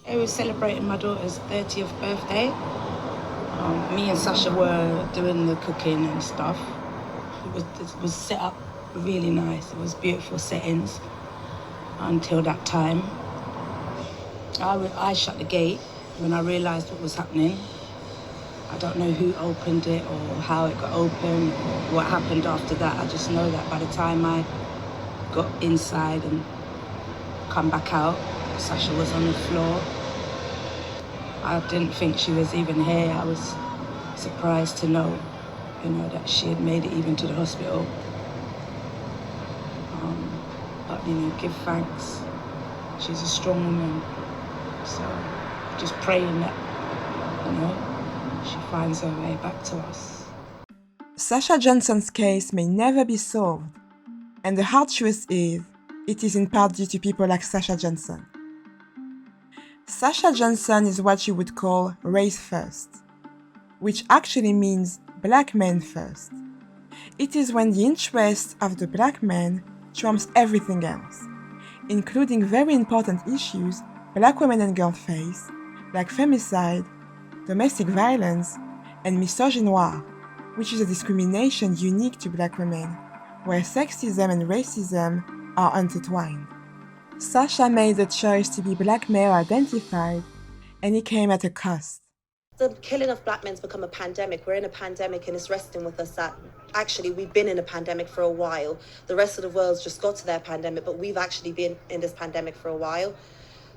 It was celebrating my daughter's 30th birthday. Me and Sasha were doing the cooking and stuff. It was set up really nice. It was beautiful settings until that time. I shut the gate when I realised what was happening. I don't know who opened it or how it got open or what happened after that. I just know that by the time I got inside and come back out, Sasha was on the floor. I didn't think she was even here. I was surprised to know, that she had made it even to the hospital. But, give thanks. She's a strong woman. So just praying that, she finds her way back to us. Sasha Johnson's case may never be solved, and the hard truth is, it is in part due to people like Sasha Johnson. Sasha Johnson is what you would call race first, which actually means black men first. It is when the interest of the black man trumps everything else, including very important issues black women and girls face, like femicide, domestic violence, and misogynoir, which is a discrimination unique to black women, where sexism and racism are intertwined. Sasha made the choice to be black male identified, and it came at a cost. The killing of black men's become a pandemic. We're in a pandemic and it's resting with us that actually we've been in a pandemic for a while. The rest of the world's just got to their pandemic, but we've actually been in this pandemic for a while.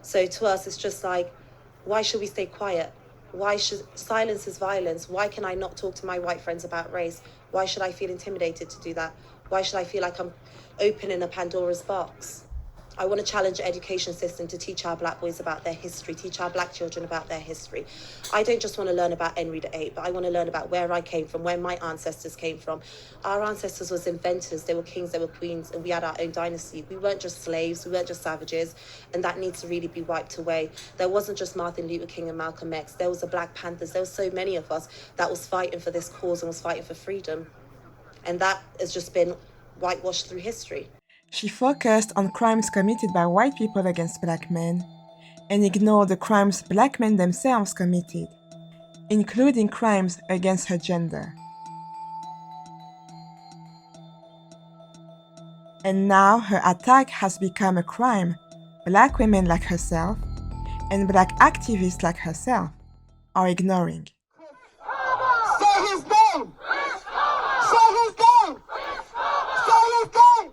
So to us, it's just like, why should we stay quiet? Why should silence is violence? Why can I not talk to my white friends about race? Why should I feel intimidated to do that? Why should I feel like I'm opening a Pandora's box? I want to challenge the education system to teach our black boys about their history, teach our black children about their history. I don't just want to learn about Henry VIII, but I want to learn about where I came from, where my ancestors came from. Our ancestors was inventors, they were kings, they were queens, and we had our own dynasty. We weren't just slaves, we weren't just savages, and that needs to really be wiped away. There wasn't just Martin Luther King and Malcolm X, there was the Black Panthers, there were so many of us that was fighting for this cause and was fighting for freedom. And that has just been whitewashed through history. She focused on crimes committed by white people against black men and ignored the crimes black men themselves committed, including crimes against her gender. And now her attack has become a crime black women like herself and black activists like herself are ignoring. Say his name! Say his name! Say his name!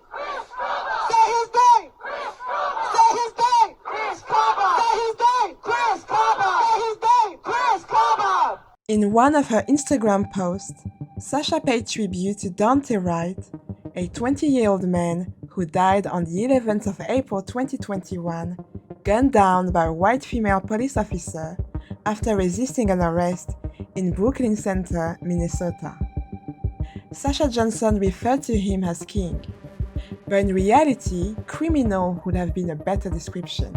Say his name! Say his name! Chris Kaba! Say his name! Chris Kaba! Say his name! Chris Kaba! In one of her Instagram posts, Sasha paid tribute to Daunte Wright, a 20-year-old man who died on the 11th of April 2021, gunned down by a white female police officer after resisting an arrest in Brooklyn Center, Minnesota. Sasha Johnson referred to him as king, but in reality, criminal would have been a better description.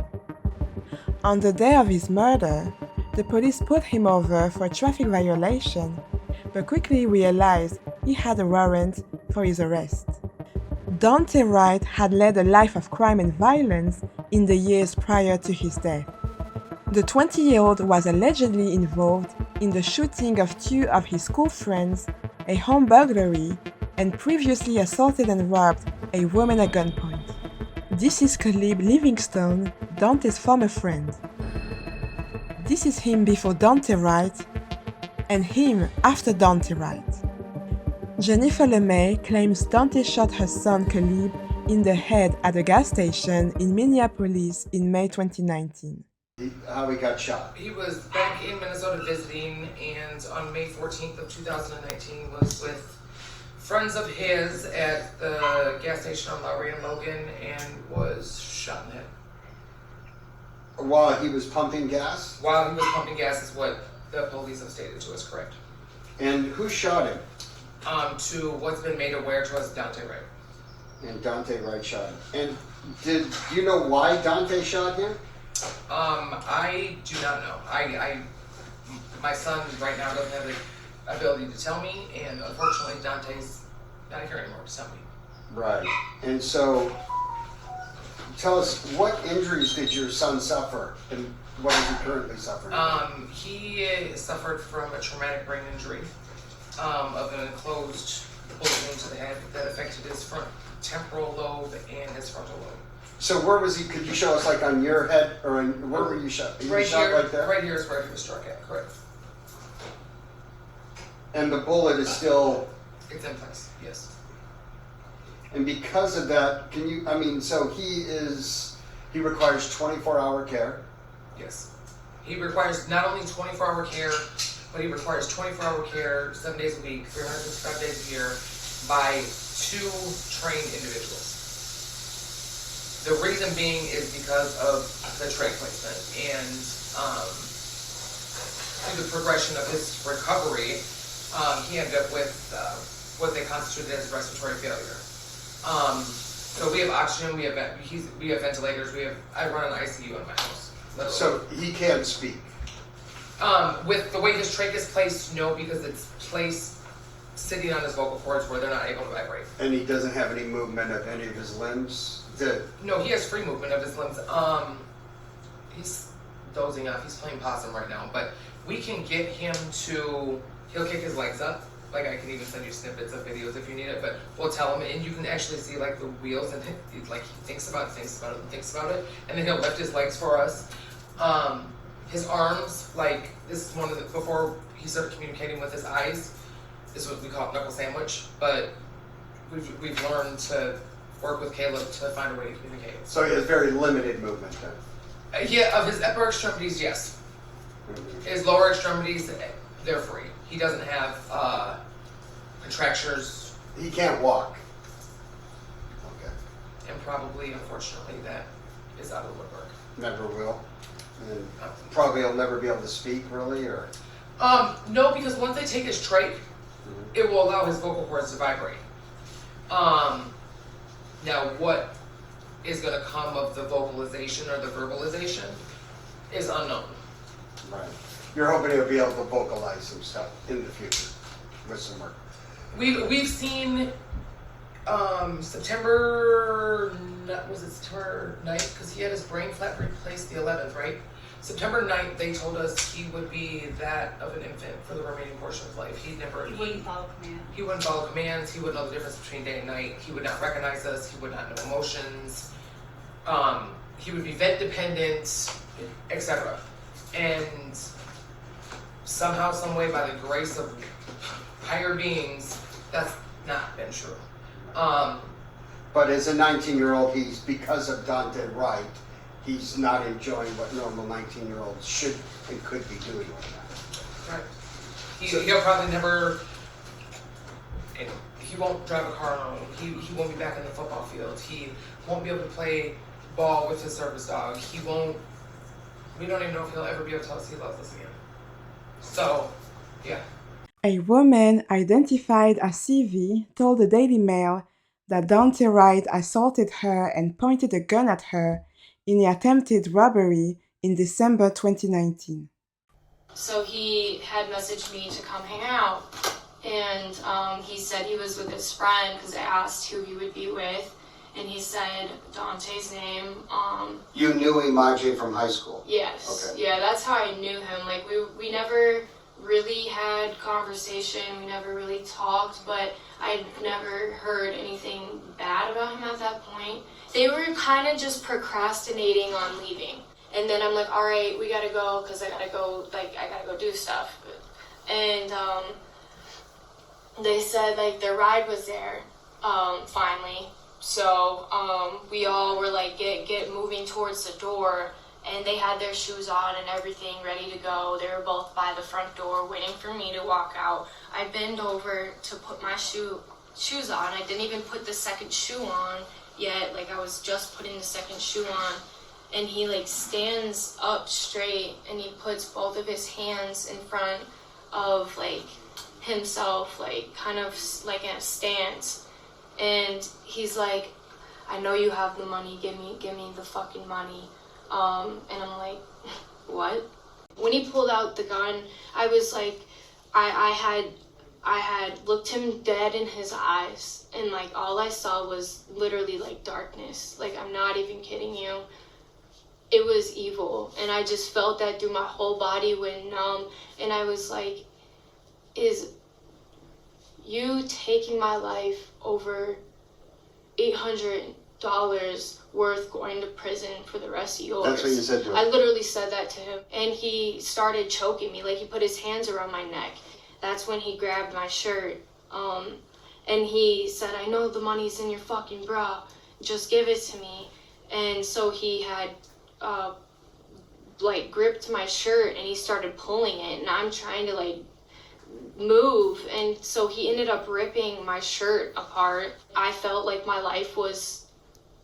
On the day of his murder, the police pulled him over for a traffic violation, but quickly realized he had a warrant for his arrest. Daunte Wright had led a life of crime and violence in the years prior to his death. The 20-year-old was allegedly involved in the shooting of two of his school friends, a home burglary, and previously assaulted and robbed a woman at gunpoint. This is Caleb Livingstone, Daunte's former friend. This is him before Daunte Wright, and him after Daunte Wright. Jennifer Lemay claims Daunte shot her son Caleb in the head at a gas station in Minneapolis in May 2019. How he got shot? He was back in Minnesota visiting, and on May 14th of 2019 was with friends of his at the gas station on Lowry and Logan and was shot in the head. While he was pumping gas? While he was pumping gas is what the police have stated to us, correct. And who shot him? To what's been made aware to us, Daunte Wright. And Daunte Wright shot him. And do you know why Daunte shot him? I do not know. My son right now doesn't have the ability to tell me, and unfortunately Dante's not here anymore to tell me. Right. And so, tell us, what injuries did your son suffer, and what is he currently suffering? He suffered from a traumatic brain injury of an enclosed bullet wound to the head that affected his front temporal lobe and his frontal lobe. So where was he? Could you show us, like, on your head, or where were you shot? Right shot here, right there? right here is where he was struck at, correct. And the bullet is still... It's in place, yes. And because of that, so he requires 24-hour care? Yes. He requires not only 24-hour care, but he requires 24-hour care 7 days a week, 365 days a year by 2 trained individuals. The reason being is because of the tray placement, and through the progression of his recovery, he ended up with what they constituted as respiratory failure. So we have oxygen, we have ventilators, I run an ICU in my house. Literally. So he can't speak? With the way his trach is placed, no, because it's placed sitting on his vocal cords where they're not able to vibrate. And he doesn't have any movement of any of his limbs? No, he has free movement of his limbs. He's dozing off. He's playing possum right now. But we can get him to, he'll kick his legs up. Like, I can even send you snippets of videos if you need it. But we'll tell him, and you can actually see, like, the wheels, and he thinks about it. And then he'll lift his legs for us. His arms, like, this is one of the, before he started communicating with his eyes, this is what we call knuckle sandwich. But we've learned to work with Caleb to find a way to communicate. So he has very limited movement then? Yeah, of his upper extremities, yes. Mm-hmm. His lower extremities, they're free. He doesn't have contractures. He can't walk? Okay. And probably, unfortunately, that is out of the woodwork. Never will? And probably he'll never be able to speak, really, or? No, because once they take his trach, it will allow his vocal cords to vibrate. Now, what is going to come of the vocalization or the verbalization is unknown. Right. You're hoping he'll be able to vocalize some stuff in the future with some work. We've seen September 9th, because he had his brain flap replaced the 11th, right? September 9th, they told us he would be that of an infant for the remaining portion of his life. He wouldn't follow commands. He wouldn't follow commands. He wouldn't know the difference between day and night. He would not recognize us. He would not know emotions. He would be vent dependent, etc. And somehow, some way, by the grace of higher beings, that's not been true. But as a 19-year-old, because of Daunte Wright, he's not enjoying what normal 19-year-olds should and could be doing right now. Right. He'll probably never, he won't drive a car alone. He won't be back in the football field. He won't be able to play ball with his service dog. We don't even know if he'll ever be able to tell us he loves us again. So, yeah. A woman identified as C.V. told the Daily Mail that Daunte Wright assaulted her and pointed a gun at her in the attempted robbery in December 2019. So he had messaged me to come hang out, and he said he was with his friend because I asked who he would be with, and he said Daunte's name. You knew Imagine from high school? Yes. Okay. Yeah, that's how I knew him. Like, we never really had conversation, we never really talked, but I'd never heard anything bad about him at that point. They were kind of just procrastinating on leaving. And then I'm like, all right, we gotta go, because I gotta go do stuff. And they said, like, their ride was there, finally. So we all were like, get moving towards the door, and they had their shoes on and everything ready to go. They were both by the front door waiting for me to walk out. I bend over to put my shoes on. I didn't even put the second shoe on yet. Like, I was just putting the second shoe on. And he, like, stands up straight, and he puts both of his hands in front of, like, himself, like, kind of like in a stance. And he's like, I know you have the money, give me the fucking money. And I'm like, what? When he pulled out the gun, I was like, I had I had looked him dead in his eyes, and like all I saw was literally like darkness. Like, I'm not even kidding you. It was evil, and I just felt that through my whole body went numb, and I was like, is you taking my life over $800 worth going to prison for the rest of yours? That's what you said to him. I literally said that to him, and he started choking me. Like, he put his hands around my neck. That's when he grabbed my shirt, and he said, I know the money's in your fucking bra, just give it to me. And so he had like gripped my shirt, and he started pulling it, and I'm trying to like move, and so he ended up ripping my shirt apart. I felt like my life was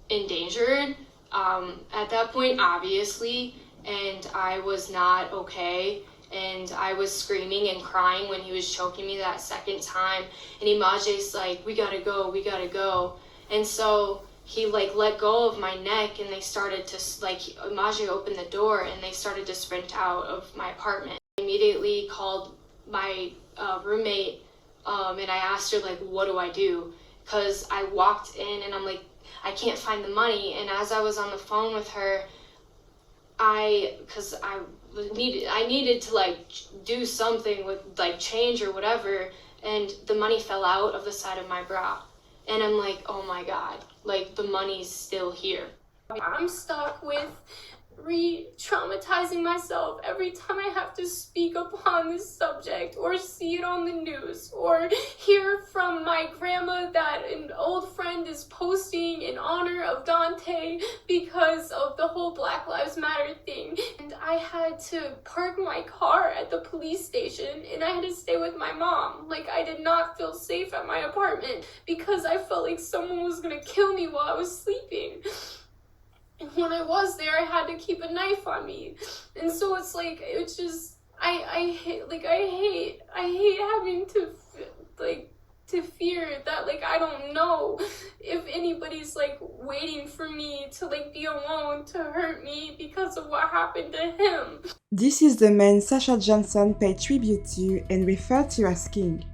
endangered at that point, obviously, and I was not okay, and I was screaming and crying when he was choking me that second time, and Imaje's like, we gotta go, and so he like let go of my neck, and they started to like, Imaje opened the door, and they started to sprint out of my apartment. I immediately called my roommate, and I asked her like, what do I do? Because I walked in and I'm like, I can't find the money. And as I was on the phone with her, I needed to like do something with like change or whatever, and the money fell out of the side of my bra, and I'm like, oh my god, like the money's still here. I'm stuck with re-traumatizing myself every time I have to speak upon this subject or see it on the news or hear from my grandma that an old friend is posting in honor of Daunte because of the whole Black Lives Matter thing. And I had to park my car at the police station, and I had to stay with my mom. Like, I did not feel safe at my apartment because I felt like someone was gonna kill me while I was sleeping. And when I was there, I had to keep a knife on me. And so it's like, it's just, I hate having to fear that, like, I don't know if anybody's, like, waiting for me to, like, be alone to hurt me because of what happened to him. This is the man Sasha Johnson paid tribute to and referred to as King.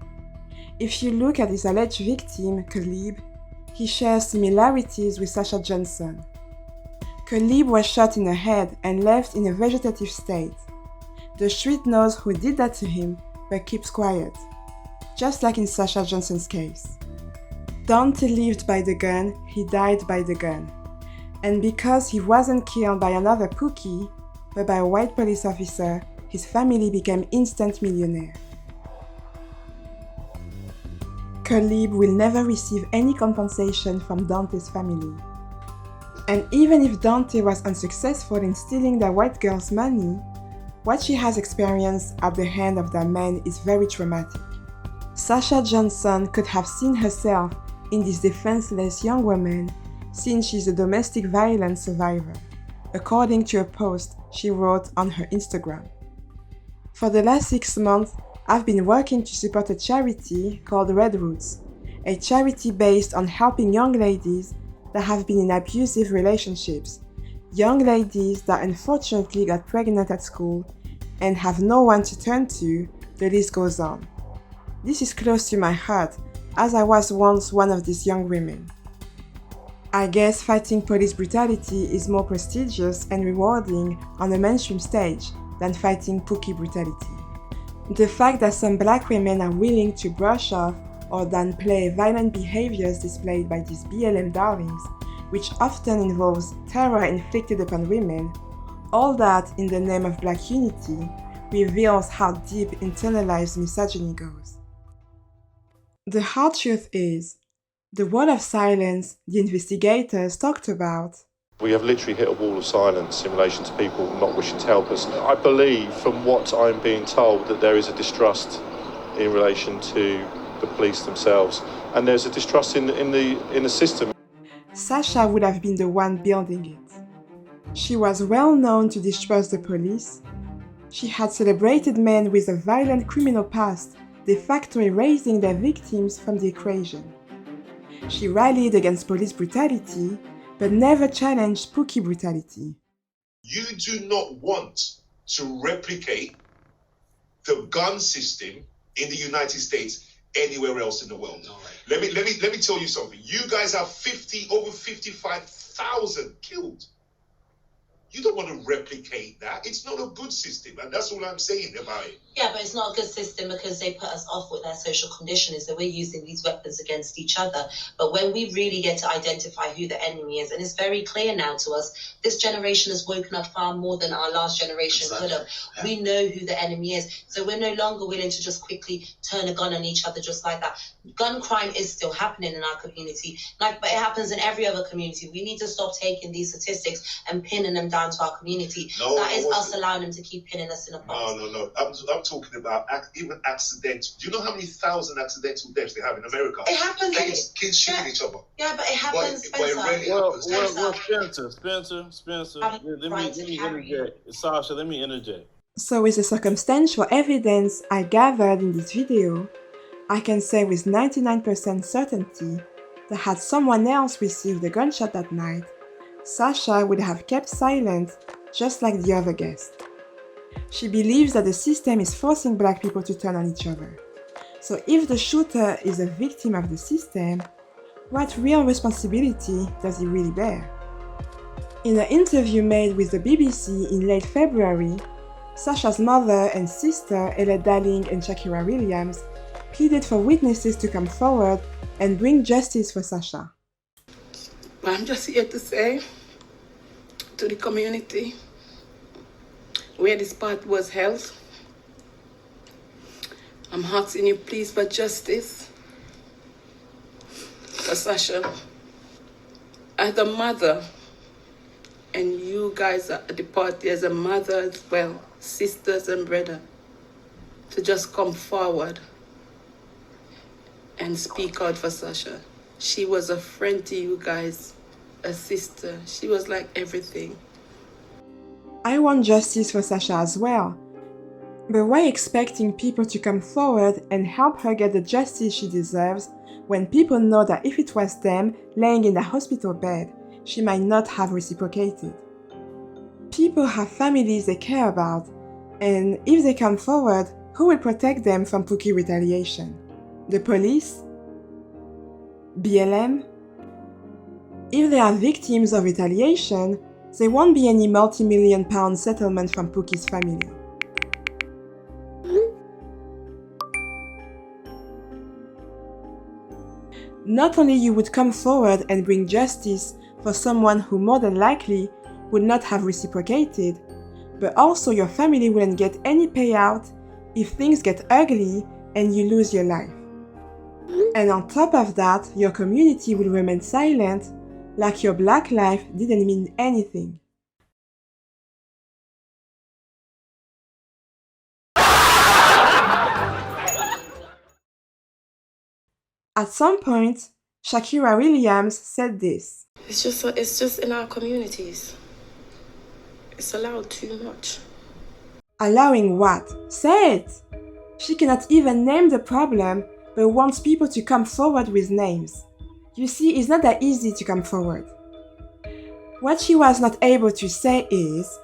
If you look at his alleged victim, Khalib, he shares similarities with Sasha Johnson. Khalib was shot in the head and left in a vegetative state. The street knows who did that to him, but keeps quiet, just like in Sasha Johnson's case. Daunte lived by the gun, he died by the gun. And because he wasn't killed by another Pookie, but by a white police officer, his family became instant millionaire. Khalib will never receive any compensation from Daunte's family. And even if Daunte was unsuccessful in stealing the white girl's money, what she has experienced at the hand of that man is very traumatic. Sasha Johnson could have seen herself in this defenseless young woman since she's a domestic violence survivor, according to a post she wrote on her Instagram. For the last 6 months, I've been working to support a charity called Red Roots, a charity based on helping young ladies that have been in abusive relationships, young ladies that unfortunately got pregnant at school and have no one to turn to, the list goes on. This is close to my heart, as I was once one of these young women. I guess fighting police brutality is more prestigious and rewarding on the mainstream stage than fighting Pookie Brutality. The fact that some black women are willing to brush off or downplay violent behaviors displayed by these BLM darlings, which often involves terror inflicted upon women, all that in the name of black unity, reveals how deep internalized misogyny goes. The hard truth is, the wall of silence the investigators talked about. We have literally hit a wall of silence in relation to people not wishing to help us. I believe, from what I'm being told, that there is a distrust in relation to the police themselves, and there's a distrust in the system. Sasha would have been the one building it. She was well known to distrust the police. She had celebrated men with a violent criminal past, de facto erasing their victims from the equation. She rallied against police brutality, but never challenged Pookie brutality. You do not want to replicate the gun system in the United States anywhere else in the world. Let me tell you something. You guys have over 55,000 killed. You don't want to replicate that. It's not a good system, and that's all I'm saying about it. Yeah, but it's not a good system because they put us off with their social conditioning, so we're using these weapons against each other. But when we really get to identify who the enemy is, and it's very clear now to us, this generation has woken up far more than our last generation could have. Yeah. We know who the enemy is, so we're no longer willing to just quickly turn a gun on each other just like that. Gun crime is still happening in our community, but it happens in every other community. We need to stop taking these statistics and pinning them down to our community. No, that is us allowing them to keep pinning us in a box. No. I'm talking about even accidental. Do you know how many thousand accidental deaths they have in America? It happens. Kids shooting each other. Yeah, but it happens. But it rarely happens. Spencer. Let me interject. Sasha, let me interject. So with the circumstantial evidence I gathered in this video, I can say with 99% certainty that had someone else received a gunshot that night, Sasha would have kept silent just like the other guests. She believes that the system is forcing black people to turn on each other. So if the shooter is a victim of the system, what real responsibility does he really bear? In an interview made with the BBC in late February, Sasha's mother and sister, Ella Darling and Shakira Williams, pleaded for witnesses to come forward and bring justice for Sasha. I'm just here to say to the community where this part was held, I'm asking you please for justice for Sasha. As a mother, and you guys at the party as a mother as well, sisters and brother, to just come forward and speak out for Sasha. She was a friend to you guys, a sister. She was like everything. I want justice for Sasha as well. But why expecting people to come forward and help her get the justice she deserves when people know that if it was them laying in the hospital bed, she might not have reciprocated? People have families they care about, and if they come forward, who will protect them from Pookie retaliation? The police? BLM? If they are victims of retaliation, there won't be any multi-million-pound settlement from Pookie's family. Not only you would come forward and bring justice for someone who more than likely would not have reciprocated, but also your family wouldn't get any payout if things get ugly and you lose your life. And on top of that, your community will remain silent, like your black life didn't mean anything. At some point, Shakira Williams said this. It's just in our communities. It's allowed too much. Allowing what? Say it! She cannot even name the problem, but wants people to come forward with names. You see, it's not that easy to come forward. What she was not able to say is,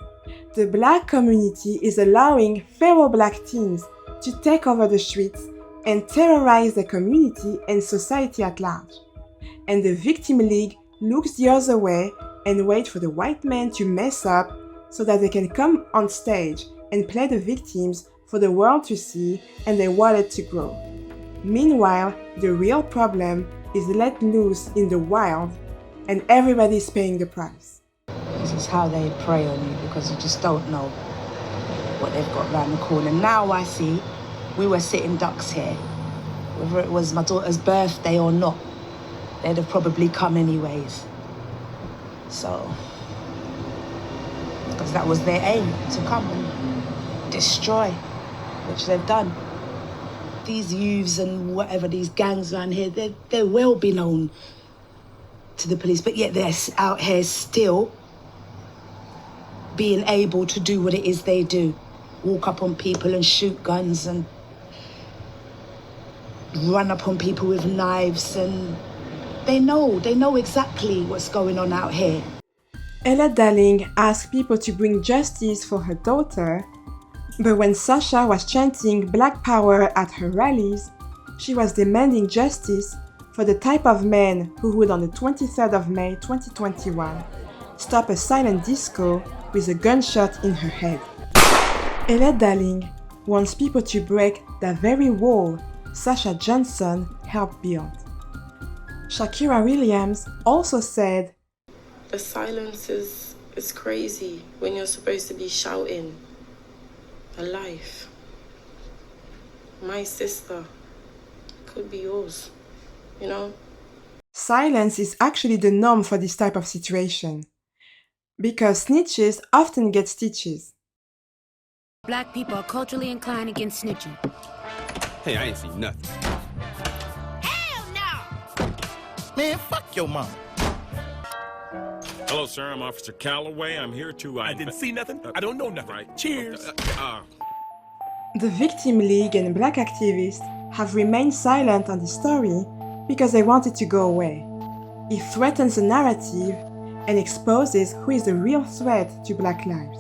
the black community is allowing feral black teens to take over the streets and terrorize the community and society at large. And the Victim League looks the other way and waits for the white man to mess up so that they can come on stage and play the victims for the world to see and their wallet to grow. Meanwhile, the real problem is let loose in the wild and everybody's paying the price. This is how they prey on you because you just don't know what they've got around the corner. Now I see we were sitting ducks here. Whether it was my daughter's birthday or not, they'd have probably come anyways. So, because that was their aim, to come and destroy, which they've done. These youths and whatever, these gangs around here, they're well be known to the police, but yet they're out here still being able to do what it is they do. Walk up on people and shoot guns and run up on people with knives, and they know exactly what's going on out here. Ella Darling asked people to bring justice for her daughter, but when Sasha was chanting Black Power at her rallies, She was demanding justice for the type of man who would on the 23rd of May 2021 stop a silent disco with a gunshot in her head. Ella Darling wants people to break the very wall Sasha Johnson helped build. Shakira Williams also said, "The silence is crazy when you're supposed to be shouting a life. My sister could be yours, you know?" Silence is actually the norm for this type of situation, because snitches often get stitches. Black people are culturally inclined against snitching. Hey, I ain't seen nothing. Hell no! Man, fuck your mom. Hello, sir. I'm Officer Calloway. I'm here to... I didn't see nothing. I don't know nothing. Right. Cheers. The Victim League and black activists have remained silent on this story because they want it to go away. It threatens the narrative and exposes who is the real threat to black lives.